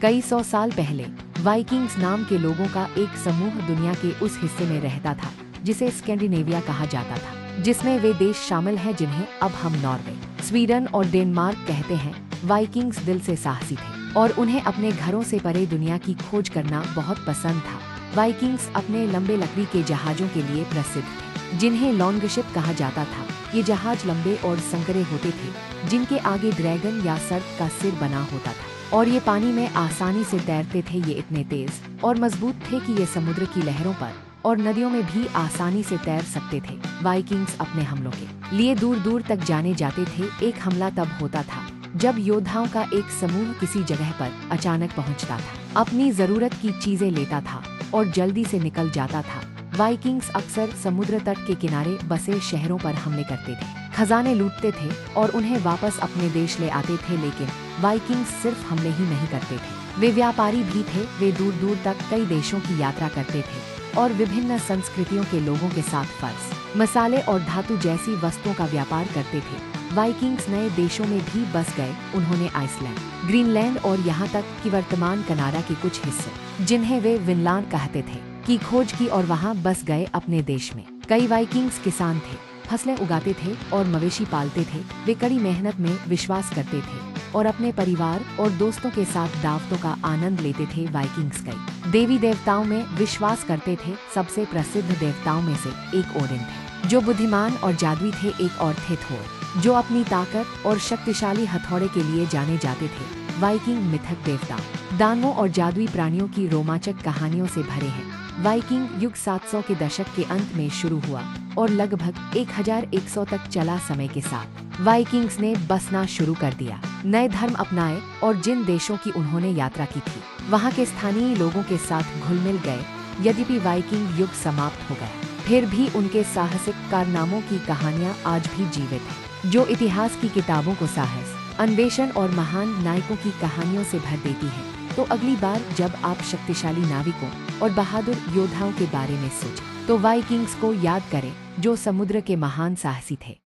कई सौ साल पहले वाइकिंग्स नाम के लोगों का एक समूह दुनिया के उस हिस्से में रहता था जिसे स्कैंडिनेविया कहा जाता था, जिसमें वे देश शामिल हैं जिन्हें अब हम नॉर्वे, स्वीडन और डेनमार्क कहते हैं। वाइकिंग्स दिल से साहसी थे और उन्हें अपने घरों से परे दुनिया की खोज करना बहुत पसंद था। वाइकिंग्स अपने लंबे लकड़ी के जहाजों के लिए प्रसिद्ध थे, जिन्हें लॉन्ग शिप कहा जाता था। ये जहाज लंबे और संकरे होते थे, जिनके आगे ड्रैगन या सर्प का सिर बना होता था, और ये पानी में आसानी से तैरते थे। ये इतने तेज और मजबूत थे कि ये समुद्र की लहरों पर और नदियों में भी आसानी से तैर सकते थे। वाइकिंग्स अपने हमलों के लिए दूर दूर तक जाने जाते थे। एक हमला तब होता था जब योद्धाओं का एक समूह किसी जगह पर अचानक पहुंचता था, अपनी जरूरत की चीजें लेता था और जल्दी से निकल जाता था। वाइकिंग्स अक्सर समुद्र तट के किनारे बसे शहरों पर हमले करते थे, खजाने लूटते थे और उन्हें वापस अपने देश ले आते थे। लेकिन वाइकिंग्स सिर्फ हमले ही नहीं करते थे, वे व्यापारी भी थे। वे दूर दूर तक कई देशों की यात्रा करते थे और विभिन्न संस्कृतियों के लोगों के साथ फर्श, मसाले और धातु जैसी वस्तुओं का व्यापार करते थे। वाइकिंग्स नए देशों में भी बस गए। उन्होंने आइसलैंड, ग्रीनलैंड और यहाँ तक कि वर्तमान कनाडा के कुछ हिस्से, जिन्हें वे विनलैंड कहते थे, की खोज की और वहाँ बस गए अपने देश में। कई वाइकिंग्स किसान थे, फसलें उगाते थे और मवेशी पालते थे। वे कड़ी मेहनत में विश्वास करते थे और अपने परिवार और दोस्तों के साथ दावतों का आनंद लेते थे। वाइकिंग्स कई देवी देवताओं में विश्वास करते थे। सबसे प्रसिद्ध देवताओं में से एक ओडिन थे, जो बुद्धिमान और जादुई थे। एक और थे थोर, जो अपनी ताकत और शक्तिशाली हथौड़े के लिए जाने जाते थे। वाइकिंग मिथक देवता, दानवों और जादुई प्राणियों की रोमांचक कहानियों से भरे हैं। वाइकिंग युग 700 के दशक के अंत में शुरू हुआ और लगभग 1100 तक चला। समय के साथ वाइकिंग्स ने बसना शुरू कर दिया, नए धर्म अपनाए और जिन देशों की उन्होंने यात्रा की थी, वहाँ के स्थानीय लोगों के साथ घुल मिल गए। यद्यपि वाइकिंग युग समाप्त हो गया, फिर भी उनके साहसिक कारनामों की कहानियाँ आज भी जीवित हैं, जो इतिहास की किताबों को साहस, अन्वेषण और महान नायकों की कहानियों से भर देती हैं। तो अगली बार जब आप शक्तिशाली नाविकों और बहादुर योद्धाओं के बारे में सोचें, तो वाइकिंग्स को याद करें, जो समुद्र के महान साहसी थे।